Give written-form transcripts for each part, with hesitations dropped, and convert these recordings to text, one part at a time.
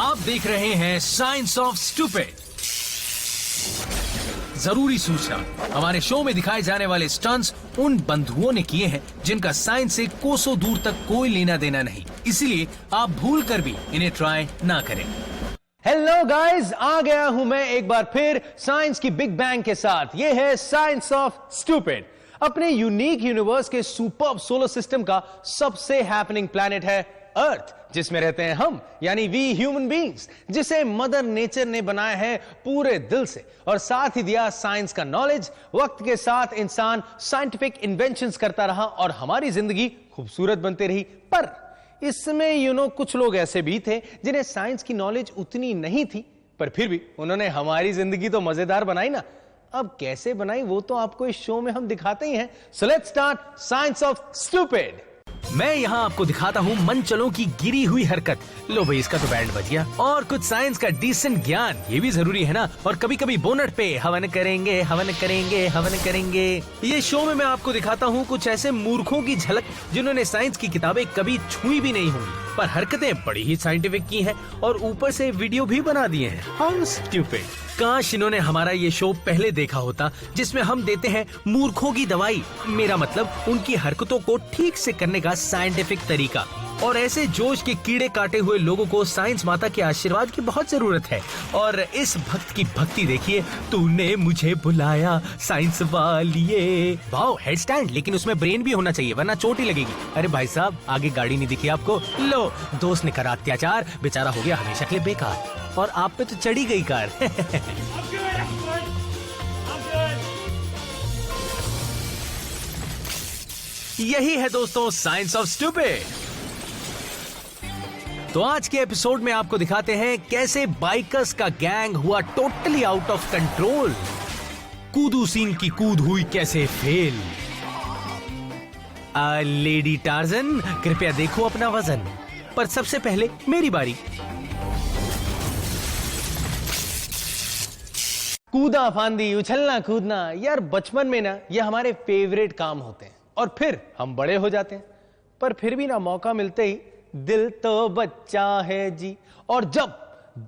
आप देख रहे हैं साइंस ऑफ स्टूपिड। जरूरी सूचना, हमारे शो में दिखाए जाने वाले स्टंट्स उन बंधुओं ने किए हैं जिनका साइंस से कोसों दूर तक कोई लेना देना नहीं, इसीलिए आप भूल कर भी इन्हें ट्राई ना करें। हेलो गाइस, आ गया हूं मैं एक बार फिर साइंस की बिग बैंग के साथ। ये है साइंस ऑफ स्टूपिड। अपने यूनिक यूनिवर्स के सुपर्ब सोलर सिस्टम का सबसे हैपनिंग प्लैनेट है अर्थ, जिसमें रहते हैं हम यानी वी ह्यूमन बीइंग्स, जिसे मदर नेचर ने बनाया है पूरे दिल से और साथ ही दिया साइंस का नॉलेज। वक्त के साथ इंसान साइंटिफिक इन्वेंशंस करता रहा और हमारी जिंदगी खूबसूरत बनती रही। पर इसमें कुछ लोग ऐसे भी थे जिन्हें साइंस की नॉलेज उतनी नहीं थी, पर फिर भी उन्होंने हमारी जिंदगी तो मजेदार बनाई ना। अब कैसे बनाई वो तो आपको इस शो में हम दिखाते ही हैं। So let's start science of stupid. मैं यहाँ आपको दिखाता हूँ मनचलों की गिरी हुई हरकत। लो भाई, इसका तो बैंड बज गया। और कुछ साइंस का डिसेंट ज्ञान, ये भी जरूरी है ना। और कभी कभी बोनट पे हवन करेंगे, हवन करेंगे, हवन करेंगे। ये शो में मैं आपको दिखाता हूँ कुछ ऐसे मूर्खों की झलक जिन्होंने साइंस की किताबें कभी छुई भी नहीं होंगी, पर हरकतें बड़ी ही साइंटिफिक की हैं और ऊपर से वीडियो भी बना दिए हैं। How stupid. काश इन्होंने हमारा ये शो पहले देखा होता, जिसमें हम देते हैं मूर्खों की दवाई, मेरा मतलब उनकी हरकतों को ठीक से करने का साइंटिफिक तरीका। और ऐसे जोश के कीड़े काटे हुए लोगों को साइंस माता के आशीर्वाद की बहुत जरूरत है। और इस भक्त की भक्ति देखिए, तूने मुझे बुलाया साइंस वालिए। वाओ, हेड स्टैंड, लेकिन उसमें ब्रेन भी होना चाहिए वरना चोट ही लगेगी। अरे भाई साहब, आगे गाड़ी नहीं दिखी आपको? लो, दोस्त ने करा अत्याचार, बेचारा हो गया हमेशा के लिए बेकार। और आप पे तो चढ़ी गई कार। यही है दोस्तों साइंस ऑफ स्टूपिड। तो आज के एपिसोड में आपको दिखाते हैं कैसे बाइकर्स का गैंग हुआ टोटली आउट ऑफ कंट्रोल। कूदू सिंह की कूद हुई कैसे फेल। लेडी टार्जन, कृपया देखो अपना वजन। पर सबसे पहले मेरी बारी। कूदा फांदी, उछलना कूदना, यार बचपन में ना ये हमारे फेवरेट काम होते हैं और फिर हम बड़े हो जाते हैं, पर फिर भी ना मौका मिलते ही दिल तो बच्चा है जी। और जब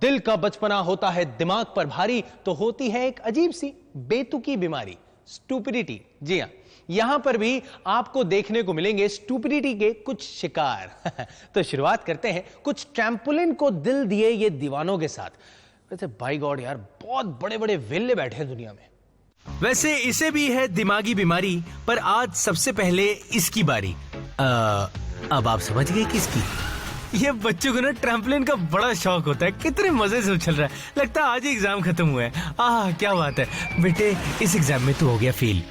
दिल का बचपना होता है दिमाग पर भारी, तो होती है एक अजीब सी बेतुकी बीमारी, स्टूपिडिटी। जी हाँ, यहां पर भी आपको देखने को मिलेंगे स्टूपिडिटी के कुछ शिकार। तो शुरुआत करते हैं कुछ ट्रैम्पोलिन को दिल दिए ये दीवानों के साथ। वैसे बाय गॉड यार, बहुत बड़े बड़े वेल्ले बैठे हैं दुनिया में। वैसे इसे भी है दिमागी बीमारी, पर आज सबसे पहले इसकी बारी। अब आप समझ गए किसकी। ये बच्चों को ना ट्रैम्पोलिन का बड़ा शौक होता है, कितने मजे से उछल रहा है, लगता है आज ही एग्जाम खत्म हुआ है। क्या बात है बेटे, इस एग्जाम में तू हो गया फेल।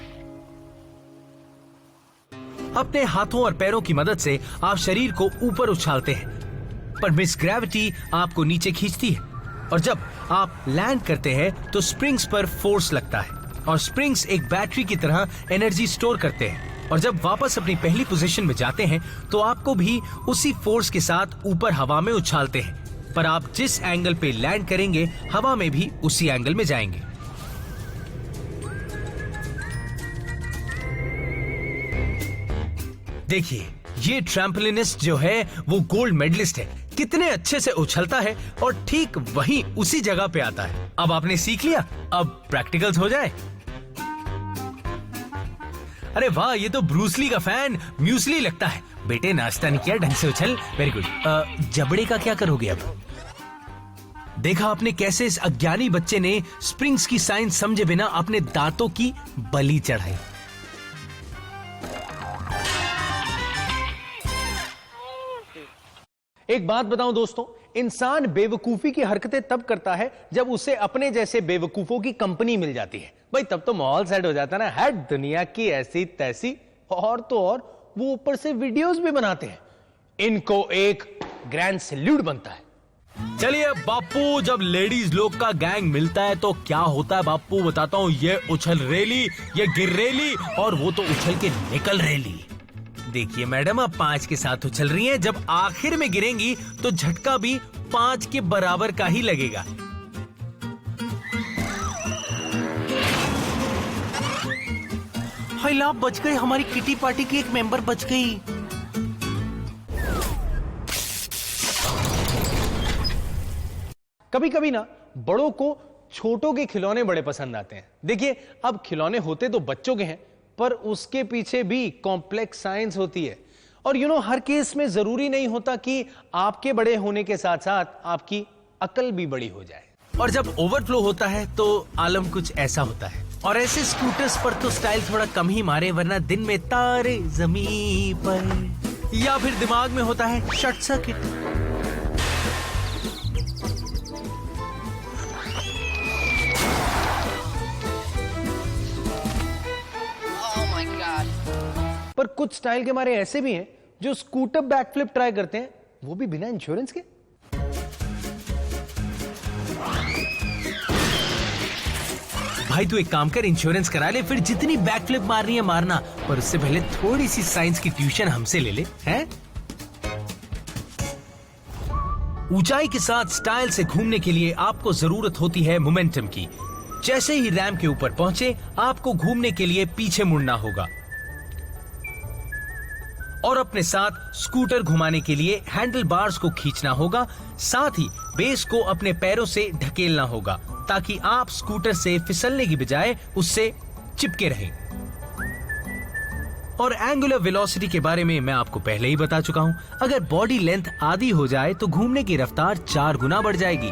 अपने हाथों और पैरों की मदद से आप शरीर को ऊपर उछालते हैं, पर मिस ग्रेविटी आपको नीचे खींचती है। और जब आप लैंड करते हैं तो स्प्रिंग्स पर फोर्स लगता है और स्प्रिंग्स एक बैटरी की तरह एनर्जी स्टोर करते हैं। और जब वापस अपनी पहली पोजीशन में जाते हैं तो आपको भी उसी फोर्स के साथ ऊपर हवा में उछालते हैं, पर आप जिस एंगल पे लैंड करेंगे हवा में भी उसी एंगल में जाएंगे। देखिए, ये ट्रैम्पोलिनिस्ट जो है वो गोल्ड मेडलिस्ट है, कितने अच्छे से उछलता है और ठीक वहीं उसी जगह पे आता है। अब आपने सीख लिया, अब प्रैक्टिकल्स हो जाए। अरे वाह, ये तो ब्रूसली का फैन म्यूसली लगता है। बेटे नाश्ता नहीं किया, ढंग से उछल। Very good. जबड़े का क्या करोगे अब? देखा आपने कैसे इस अज्ञानी बच्चे ने स्प्रिंग्स की साइंस समझे बिना अपने दांतों की बलि चढ़ाई। एक बात बताऊं दोस्तों, इंसान बेवकूफी की हरकतें तब करता है जब उसे अपने जैसे बेवकूफों की कंपनी मिल जाती है। भाई तब तो माहौल सेट हो जाता है ना। है दुनिया की ऐसी तैसी, और तो और वो ऊपर से वीडियोस भी बनाते हैं। इनको एक ग्रैंड सैल्यूट बनता है। चलिए बापू, जब लेडीज लोग का गैंग मिलता है तो क्या होता है बापू, बताता हूँ। ये उछल रेली, ये गिर रेली, और वो तो उछल के निकल रेली। देखिए मैडम, आप 5 के साथ उछल रही हैं, जब आखिर में गिरेंगी तो झटका भी 5 के बराबर का ही लगेगा। हाय लाभ, बच गई, हमारी किटी पार्टी की एक मेंबर बच गई। कभी कभी ना बड़ों को छोटों के खिलौने बड़े पसंद आते हैं। देखिए, अब खिलौने होते तो बच्चों के हैं, पर उसके पीछे भी कॉम्प्लेक्स साइंस होती है। और हर केस में जरूरी नहीं होता कि आपके बड़े होने के साथ साथ आपकी अकल भी बड़ी हो जाए। और जब ओवरफ्लो होता है तो आलम कुछ ऐसा होता है। और ऐसे स्कूटर्स पर तो स्टाइल थोड़ा कम ही मारे, वरना दिन में तारे जमीन पर, या फिर दिमाग में होता है शॉर्ट सर्किट। पर कुछ स्टाइल के मारे ऐसे भी हैं जो स्कूटर बैकफ्लिप ट्राई करते हैं, वो भी बिना इंश्योरेंस के। भाई तू एक काम कर, इंश्योरेंस करा ले, फिर जितनी बैकफ्लिप मारनी है मारना, पर उससे पहले थोड़ी सी साइंस की ट्यूशन हमसे ले ले, हैं? ऊंचाई के साथ स्टाइल से घूमने के लिए आपको जरूरत होती है मोमेंटम की। जैसे ही रैंप के ऊपर पहुंचे, आपको घूमने के लिए पीछे मुड़ना होगा और अपने साथ स्कूटर घुमाने के लिए हैंडल बार्स को खींचना होगा। साथ ही बेस को अपने पैरों से ढकेलना होगा ताकि आप स्कूटर से फिसलने की बजाय उससे चिपके रहें। और एंगुलर वेलोसिटी के बारे में मैं आपको पहले ही बता चुका हूं। अगर बॉडी लेंथ आधी हो जाए तो घूमने की रफ्तार 4 गुना बढ़ जाएगी।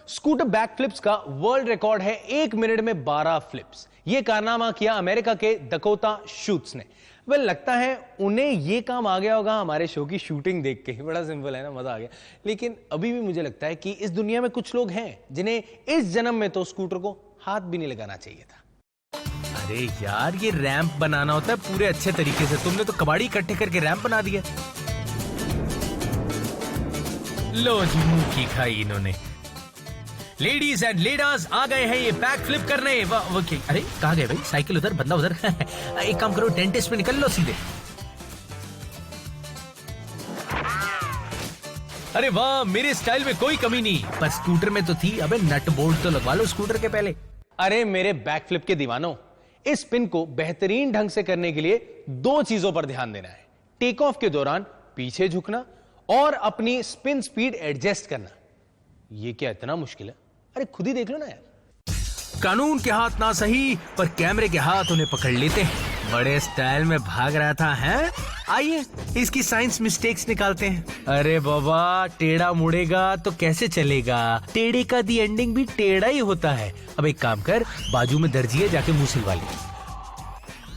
स्कूटर बैक फ्लिप्स का वर्ल्ड रिकॉर्ड है 1 मिनट में 12 फ्लिप्स। ये कारनामा किया अमेरिका के दकोता शूट्स ने। लगता है उन्हें ये काम आ गया होगा हमारे शो की शूटिंग देख के। बड़ा सिंपल है ना, मजा आ गया। लेकिन अभी भी मुझे लगता है कि इस दुनिया में कुछ लोग हैं जिन्हें इस जन्म में तो स्कूटर को हाथ भी नहीं लगाना चाहिए था। अरे यार, ये रैंप बनाना होता है पूरे अच्छे तरीके से। तुमने तो कबाड़ी इकट्ठे करके रैंप बना दिया। लो जी, मुंह की खाई इन्होंने। लेडीज एंड लेडास, आ गए हैं ये बैक फ्लिप करने। अरे कहाँ गए भाई? साइकिल उधर, बंदा उधर। एक काम करो, डेंटिस्ट में निकल लो सीधे। अरे वाह, मेरे स्टाइल में कोई कमी नहीं, पर स्कूटर में तो थी। अबे नट बोल्ट तो लगवा लो स्कूटर के पहले। अरे मेरे बैक फ्लिप के दीवानों, इस स्पिन को बेहतरीन ढंग से करने के लिए 2 चीजों पर ध्यान देना है। टेक ऑफ के दौरान पीछे झुकना और अपनी स्पिन स्पीड एडजस्ट करना। ये क्या इतना मुश्किल है? अरे खुद ही देख लो ना यार। कानून के हाथ ना सही, पर कैमरे के हाथ उन्हें पकड़ लेते हैं। बड़े स्टाइल में भाग रहा था, हैं? आइए इसकी साइंस मिस्टेक्स निकालते हैं। अरे बाबा, टेढ़ा मुड़ेगा तो कैसे चलेगा? टेढ़े का दी एंडिंग भी टेढ़ा ही होता है। अब एक काम कर, बाजू में दर्जी है, जाके मुंह सिलवा ले।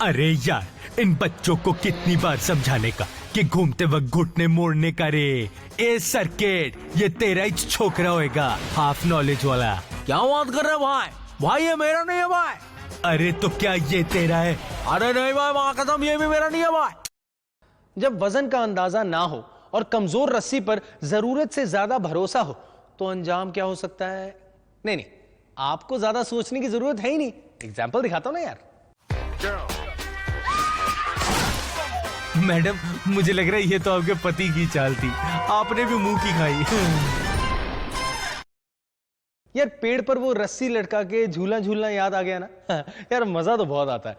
अरे यार, इन बच्चों को कितनी बार समझाने का कि घूमते वक्त घुटने मोड़ने का रे। ए सर्किट, ये तेरा ही छोकरा होएगा, हाफ नॉलेज वाला। क्या बात कर रहे भाई? भाई ये मेरा नहीं है भाई। अरे तो क्या ये तेरा है? अरे नहीं भाई, मां कसम, ये भी मेरा नहीं है भाई। जब वजन का अंदाजा ना हो और कमजोर रस्सी पर जरूरत से ज्यादा भरोसा हो तो अंजाम क्या हो सकता है? नहीं, आपको ज्यादा सोचने की जरूरत है ही नहीं। एग्जाम्पल दिखाता हूं ना यार। मैडम, मुझे लग रहा है ये तो आपके पति की चाल थी, आपने भी मुंह की खाई। यार, पेड़ पर वो रस्सी लटका के झूला झूलना याद आ गया ना। यार मजा तो बहुत आता है,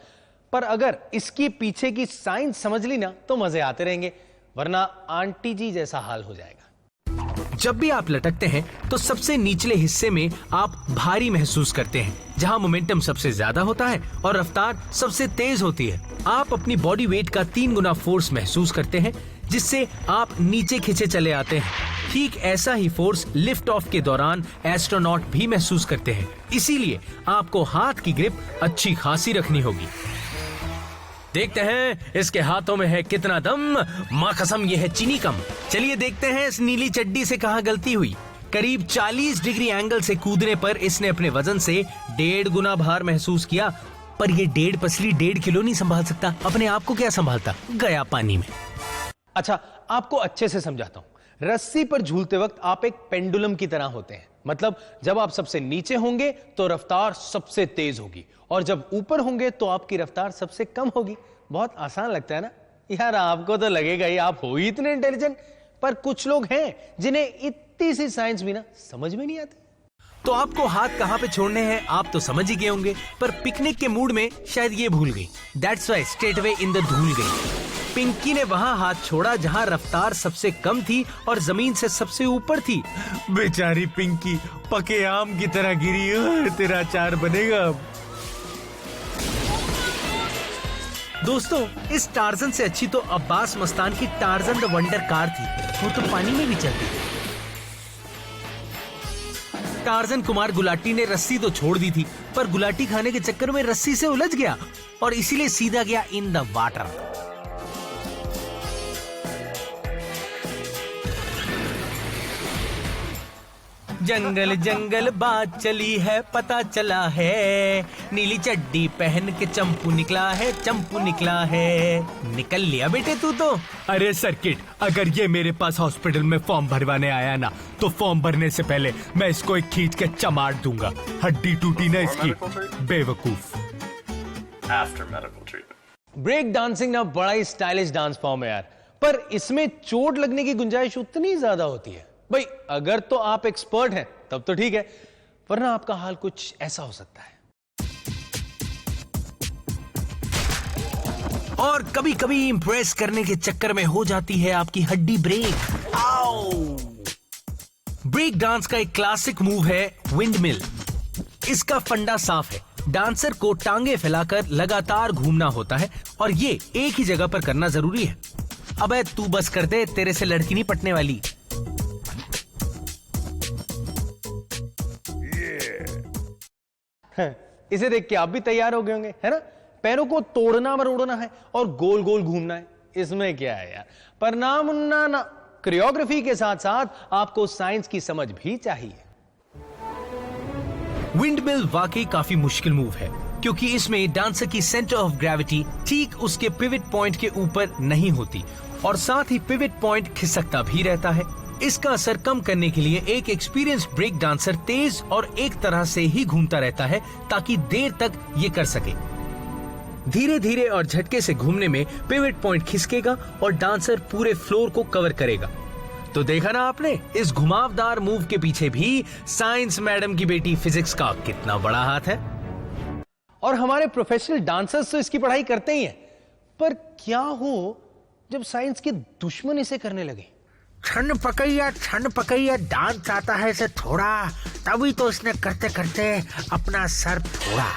पर अगर इसकी पीछे की साइंस समझ ली ना तो मजे आते रहेंगे, वरना आंटी जी जैसा हाल हो जाएगा। जब भी आप लटकते हैं तो सबसे निचले हिस्से में आप भारी महसूस करते हैं, जहां मोमेंटम सबसे ज्यादा होता है और रफ्तार सबसे तेज होती है। आप अपनी बॉडी वेट का 3 गुना फोर्स महसूस करते हैं, जिससे आप नीचे खींचे चले आते हैं। ठीक ऐसा ही फोर्स लिफ्ट ऑफ के दौरान एस्ट्रोनॉट भी महसूस करते हैं। इसीलिए आपको हाथ की ग्रिप अच्छी खासी रखनी होगी। देखते हैं इसके हाथों में है कितना दम। माँ कसम, ये है चीनी कम। चलिए देखते हैं इस नीली चड्डी से कहाँ गलती हुई। करीब 40 डिग्री एंगल से कूदने पर इसने अपने वजन से 1.5 गुना भार महसूस किया। पर ये 1.5 पसली 1.5 किलो नहीं संभाल सकता। अपने आप को क्या संभालता? गया पानी में। अच्छा, आपको अच्छे से समझाता हूं। रस्सी पर झूलते वक्त आप एक पेंडुलम की तरह होते हैं। मतलब जब आप सबसे नीचे होंगे तो रफ्तार सबसे तेज होगी, और जब ऊपर होंगे तो आपकी रफ्तार सबसे कम होगी। बहुत आसान लगता है ना यार? आपको तो लगेगा ही आप हो ही इतने इंटेलिजेंट, पर कुछ लोग हैं जिन्हें इतनी सी साइंस भी ना समझ में नहीं आती। तो आपको हाथ कहाँ पे छोड़ने हैं आप तो समझ ही गए होंगे, पर पिकनिक के मूड में शायद ये भूल गई। That's why straight away in the धूल गई। पिंकी ने वहाँ हाथ छोड़ा जहाँ रफ्तार सबसे कम थी और जमीन से सबसे ऊपर थी। बेचारी पिंकी पके आम की तरह गिरी। तेरा अचार बनेगा अब। दोस्तों, इस टार्जन से अच्छी तो अब्बास मस्तान की टार्जन द वंडर कार थी। वो तो पानी में भी चलती थी। टार्जन कुमार गुलाटी ने रस्सी तो छोड़ दी थी, पर गुलाटी खाने के चक्कर में रस्सी से उलझ गया और इसीलिए सीधा गया इन द वाटर। जंगल जंगल बात चली है, पता चला है, नीली चड्डी पहन के चंपू निकला है, चंपू निकला है। निकल लिया बेटे तू तो। अरे सर्किट, अगर ये मेरे पास हॉस्पिटल में फॉर्म भरवाने आया ना, तो फॉर्म भरने से पहले मैं इसको एक खींच के चमाट दूंगा। हड्डी टूटी ना इसकी, बेवकूफ। ब्रेक डांसिंग ना बड़ा ही स्टाइलिश डांस फॉर्म है यार, पर इसमें चोट लगने की गुंजाइश उतनी ज्यादा होती है। भाई अगर तो आप एक्सपर्ट हैं तब तो ठीक है, वरना आपका हाल कुछ ऐसा हो सकता है। और कभी कभी इंप्रेस करने के चक्कर में हो जाती है आपकी हड्डी ब्रेक। आओ! ब्रेक डांस का एक क्लासिक मूव है विंडमिल। इसका फंडा साफ है, डांसर को टांगे फैलाकर लगातार घूमना होता है और ये एक ही जगह पर करना जरूरी है। अबे तू बस कर दे, तेरे से लड़की नहीं पटने वाली। इसे देख के आप भी तैयार हो गए होंगे, है ना? पैरों को तोड़ना मरोड़ना है और गोल गोल घूमना है, इसमें क्या है यार। पर ना मुन्ना ना, कोरियोग्राफी के साथ साथ आपको साइंस की समझ भी चाहिए। विंडमिल वाकई काफी मुश्किल मूव है, क्योंकि इसमें डांसर की सेंटर ऑफ ग्रेविटी ठीक उसके पिवट पॉइंट के ऊपर नहीं होती और साथ ही पिवट पॉइंट खिसकता भी रहता है। इसका असर कम करने के लिए एक एक्सपीरियंस्ड ब्रेक डांसर तेज और एक तरह से ही घूमता रहता है ताकि देर तक ये कर सके। धीरे धीरे और झटके से घूमने में पिवट पॉइंट खिसकेगा और डांसर पूरे फ्लोर को कवर करेगा। तो देखा ना आपने, इस घुमावदार मूव के पीछे भी साइंस मैडम की बेटी फिजिक्स का कितना बड़ा हाथ है। और हमारे प्रोफेशनल डांसर्स तो इसकी पढ़ाई करते ही हैं, पर क्या हो जब साइंस के दुश्मन इसे करने लगे। छन पकैया डांस आता है इसे थोड़ा, तभी तो इसने करते करते अपना सर फोड़ा।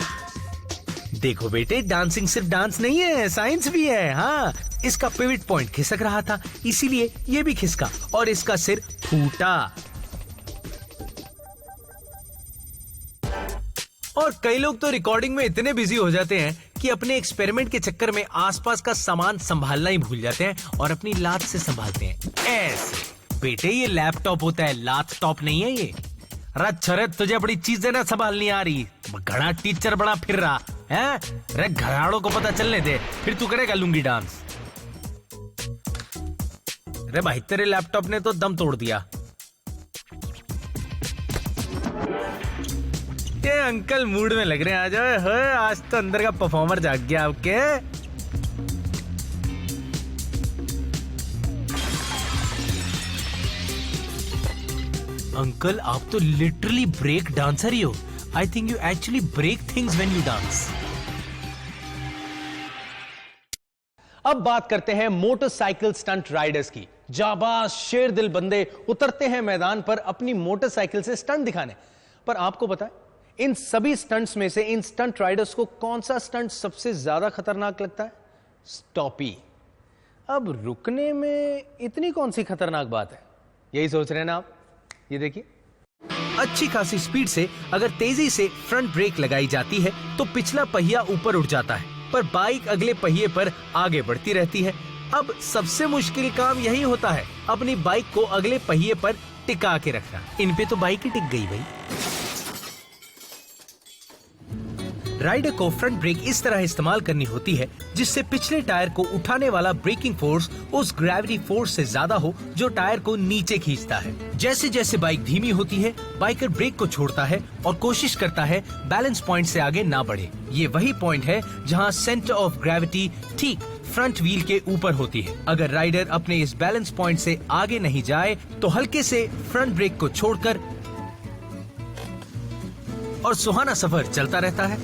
देखो बेटे, डांसिंग सिर्फ डांस नहीं है, साइंस भी है। हाँ, इसका पिवट पॉइंट खिसक रहा था, इसीलिए ये भी खिसका और इसका सिर फूटा। और कई लोग तो रिकॉर्डिंग में इतने बिजी हो जाते हैं कि अपने एक्सपेरिमेंट के चक्कर में आसपास का सामान संभालना ही भूल जाते हैं और अपनी लात से संभालते हैं। ऐसे बेटे, ये लैपटॉप होता है, लैपटॉप नहीं है ये। रत छरत, तुझे बड़ी चीजें ना संभालनी आ रही, घड़ा टीचर बड़ा फिर रहा है। रे घराड़ों को पता चलने दे, फिर तू करेगा लुंगी डांस। रे भाई, तेरे लैपटॉप ने तो दम तोड़ दिया। ये अंकल मूड में लग रहे हैं, आ जाओ। आज तो अंदर का परफॉर्मर जाग गया आपके। अंकल, आप तो लिटरली ब्रेक डांसर ही हो। I think you actually break things when you dance. अब बात करते हैं मोटरसाइकिल स्टंट राइडर्स की। जाबाज शेर दिल बंदे उतरते हैं मैदान पर अपनी मोटरसाइकिल से स्टंट दिखाने। पर आपको पता है, इन सभी स्टंट्स में से इन स्टंट राइडर्स को कौन सा स्टंट सबसे ज्यादा खतरनाक लगता है? स्टॉपी। अब रुकने में इतनी कौन सी खतरनाक बात है, यही सोच रहे हैं ना आप? ये देखिए, अच्छी खासी स्पीड से अगर तेजी से फ्रंट ब्रेक लगाई जाती है तो पिछला पहिया ऊपर उठ जाता है, पर बाइक अगले पहिए पर आगे बढ़ती रहती है। अब सबसे मुश्किल काम यही होता है, अपनी बाइक को अगले पहिए पर टिका के रखना। इन पे तो बाइक ही टिक गई भाई। राइडर को फ्रंट ब्रेक इस तरह इस्तेमाल करनी होती है जिससे पिछले टायर को उठाने वाला ब्रेकिंग फोर्स उस ग्रेविटी फोर्स से ज्यादा हो जो टायर को नीचे खींचता है। जैसे जैसे बाइक धीमी होती है, बाइकर ब्रेक को छोड़ता है और कोशिश करता है बैलेंस पॉइंट से आगे ना बढ़े। ये वही पॉइंट है जहाँ सेंटर ऑफ ग्रेविटी ठीक फ्रंट व्हील के ऊपर होती है। अगर राइडर अपने इस बैलेंस पॉइंट से आगे नहीं जाए तो हल्के से फ्रंट ब्रेक को छोड़कर और सुहाना सफर चलता रहता है।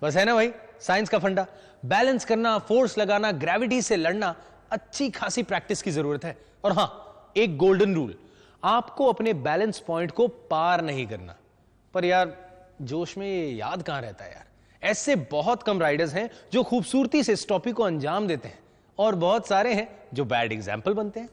बस है ना भाई साइंस का फंडा। बैलेंस करना, फोर्स लगाना, ग्रेविटी से लड़ना, अच्छी खासी प्रैक्टिस की जरूरत है। और हां, एक गोल्डन रूल, आपको अपने बैलेंस पॉइंट को पार नहीं करना। पर यार जोश में ये याद कहां रहता है यार। ऐसे बहुत कम राइडर्स हैं जो खूबसूरती से इस टॉपिक को अंजाम देते हैं, और बहुत सारे हैं जो बैड एग्जाम्पल बनते हैं।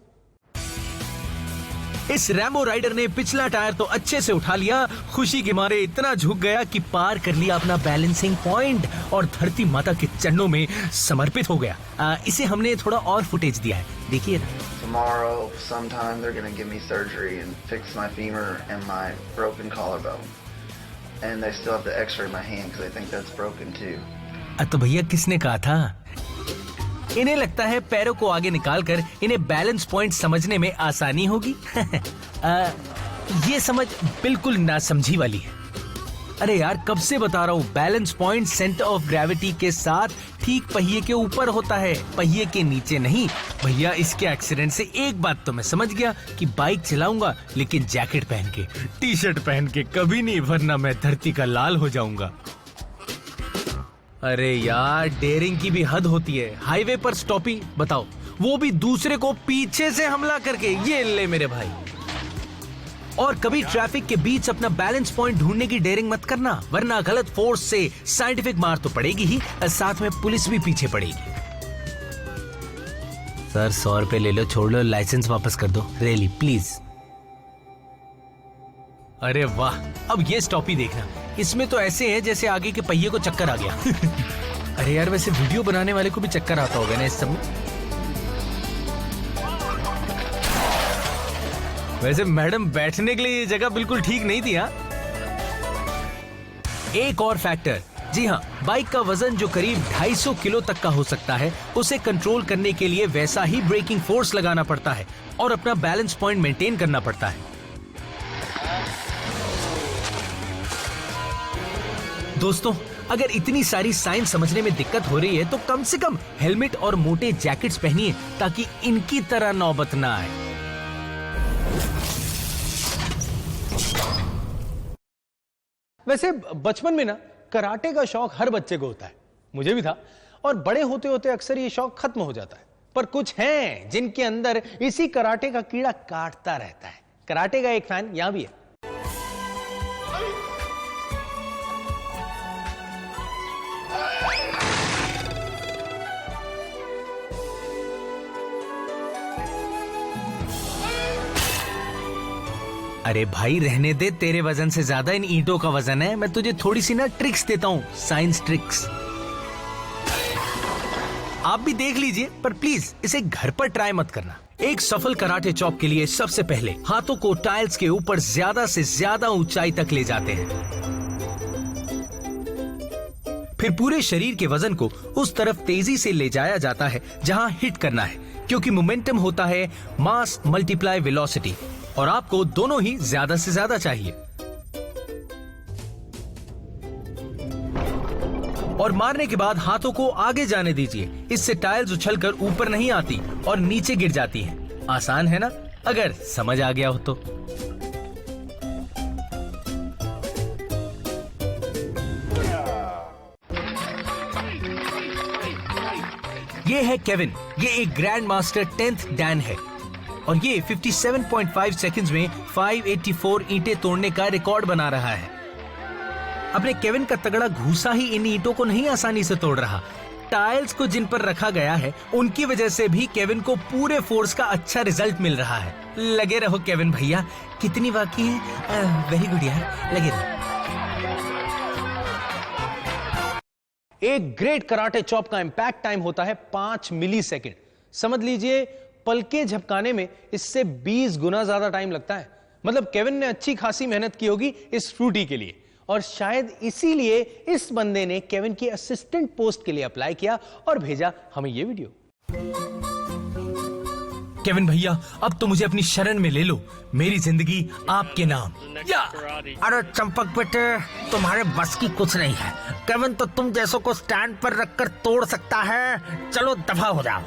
इस रैम्बो राइडर ने पिछला टायर तो अच्छे से उठा लिया, खुशी के मारे इतना झुक गया कि पार कर लिया अपना बैलेंसिंग पॉइंट और धरती माता के चरणों में समर्पित हो गया। इसे हमने थोड़ा और फुटेज दिया है, देखिए ना। Tomorrow, sometime they're gonna give me surgery and fix my femur and my broken collarbone. And they still have the X-ray my hand because they think that's broken too. तो भैया किसने कहा था? इन्हें लगता है पैरों को आगे निकालकर इन्हें बैलेंस पॉइंट समझने में आसानी होगी। ये समझ बिल्कुल नासमझी वाली है। अरे यार कब से बता रहा हूँ, balance point centre of gravity के साथ ठीक पहिए के ऊपर होता है, पहिए के नीचे नहीं। भैया इसके एक्सीडेंट से एक बात तो मैं समझ गया कि बाइक चलाऊंगा लेकिन जैकेट पहन के, टी शर्ट पहन के कभी नहीं, वरना मैं धरती का लाल हो जाऊंगा। अरे यार डेयरिंग की भी हद होती है। हाईवे पर स्टॉपी, बताओ, वो भी दूसरे को पीछे से हमला करके। ये ले मेरे भाई। और कभी ट्रैफिक के बीच अपना बैलेंस पॉइंट ढूंढने की डेयरिंग मत करना, वरना गलत फोर्स से साइंटिफिक मार तो पड़ेगी ही, साथ में पुलिस भी पीछे पड़ेगी। सर 100 रुपए ले लो, छोड़ लो, लाइसेंस वापस कर दो, रियली प्लीज। अरे वाह, अब ये स्टॉपी देखना, इसमें तो ऐसे है जैसे आगे के पहिए को चक्कर आ गया। अरे यार वैसे वीडियो बनाने वाले को भी चक्कर आता होगा ना इस समय। वैसे मैडम बैठने के लिए ये जगह बिल्कुल ठीक नहीं थी। हाँ, एक और फैक्टर, जी हाँ, बाइक का वजन जो करीब 250 किलो तक का हो सकता है, उसे कंट्रोल करने के लिए वैसा ही ब्रेकिंग फोर्स लगाना पड़ता है और अपना बैलेंस पॉइंट मेंटेन करना पड़ता है। दोस्तों, अगर इतनी सारी साइंस समझने में दिक्कत हो रही है तो कम से कम हेलमेट और मोटे जैकेट्स पहनिए ताकि इनकी तरह नौबत ना आए। वैसे बचपन में ना कराटे का शौक हर बच्चे को होता है, मुझे भी था, और बड़े होते होते अक्सर ये शौक खत्म हो जाता है। पर कुछ हैं जिनके अंदर इसी कराटे का कीड़ा काटता रहता है। कराटे का एक फैन यहां भी है। अरे भाई रहने दे, तेरे वजन से ज्यादा इन ईंटों का वजन है। मैं तुझे थोड़ी सी ना ट्रिक्स देता हूँ, साइंस ट्रिक्स। आप भी देख लीजिए, पर प्लीज इसे घर पर ट्राई मत करना। एक सफल कराटे चॉप के लिए सबसे पहले हाथों को टाइल्स के ऊपर ज्यादा से ज्यादा ऊंचाई तक ले जाते हैं, फिर पूरे शरीर के वजन को उस तरफ तेजी से ले जाया जाता है जहां हिट करना है, क्योंकि मोमेंटम होता है मास मल्टीप्लाई वेलोसिटी, और आपको दोनों ही ज्यादा से ज्यादा चाहिए। और मारने के बाद हाथों को आगे जाने दीजिए, इससे टाइल्स उछलकर ऊपर नहीं आती और नीचे गिर जाती हैं। आसान है ना, अगर समझ आ गया हो तो। ये है केविन, ये एक ग्रैंड मास्टर 10th डैन है और ये 57.5 सेकंड्स में 584 ईंटें तोड़ने का रिकॉर्ड बना रहा है। अपने केविन का तगड़ा घूसा ही इन ईंटों को नहीं आसानी से तोड़ रहा, टाइल्स को जिन पर रखा गया है उनकी वजह से भी केविन को पूरे फोर्स का अच्छा रिजल्ट मिल रहा है। लगे रहो केविन भैया, कितनी बाकी है? वेरी गुड यार, लगे रहो। एक ग्रेट कराटे चॉप का इंपैक्ट टाइम होता है 5 मिलीसेकंड। समझ लीजिए पलकें झपकाने में इससे 20 गुना ज्यादा टाइम लगता है। मतलब केविन ने अच्छी खासी मेहनत की होगी इस फ्रूटी के लिए, और शायद इसीलिए इस बंदे ने केविन की असिस्टेंट पोस्ट के लिए अप्लाई किया और भेजा हमें ये वीडियो। केविन भैया, अब तो मुझे अपनी शरण में ले लो, मेरी जिंदगी आपके नाम। या अरे चंपक बेटे, तुम्हारे बस की कुछ नहीं है। केविन तो तुम जैसों को स्टैंड पर रखकर तोड़ सकता है। चलो दफा हो जाओ।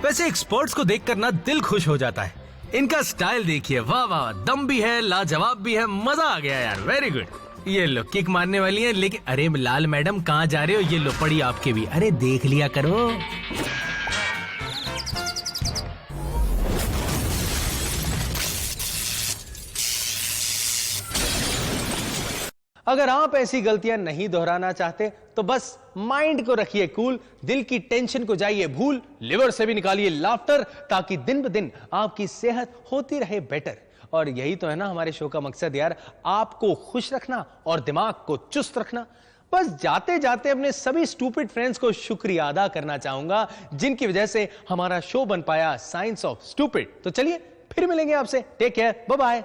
वैसे एक्सपर्ट्स को देखकर ना दिल खुश हो जाता है। इनका स्टाइल देखिए, वाह वाह, दम भी है, लाजवाब भी है, मजा आ गया यार, वेरी गुड। ये लो किक मारने वाली है, लेकिन अरे लाल मैडम कहाँ जा रहे हो? ये लो पड़ी आपके भी, अरे देख लिया करो। अगर आप ऐसी गलतियां नहीं दोहराना चाहते तो बस माइंड को रखिए कूल, दिल की टेंशन को जाइए भूल, लिवर से भी निकालिए लाफ्टर, ताकि दिन ब दिन आपकी सेहत होती रहे बेटर। और यही तो है ना हमारे शो का मकसद यार, आपको खुश रखना और दिमाग को चुस्त रखना। बस जाते जाते अपने सभी स्टूपिड फ्रेंड्स को शुक्रिया अदा करना चाहूंगा, जिनकी वजह से हमारा शो बन पाया साइंस ऑफ स्टूपिड। तो चलिए फिर मिलेंगे आपसे, टेक केयर, बाय बाय।